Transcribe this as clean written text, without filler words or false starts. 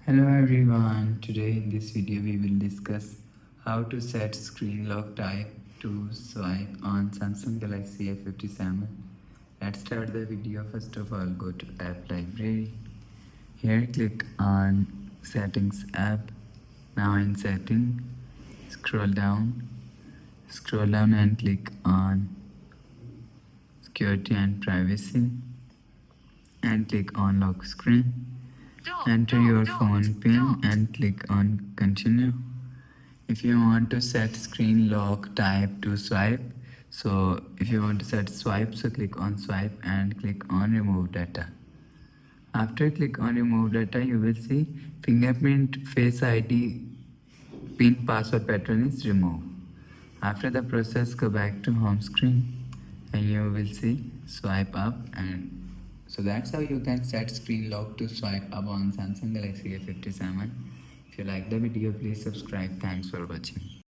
Hello everyone, today in this video we will discuss how to set screen lock type to swipe on Samsung Galaxy A57. Let's start the video. First of all, go to app library. Here click on settings app. Now in setting, scroll down and click on security and privacy and click on lock screen. Enter your phone PIN and click on continue. If you want to set screen lock type to swipe, so if you want to set swipe, so click on swipe and click on remove data. After click on remove data, you will see fingerprint, face ID, PIN, password pattern is removed. After the process, go back to home screen and you will see swipe up. And so that's how you can set screen lock to swipe up on Samsung Galaxy A57. If you like the video, please subscribe. Thanks for watching.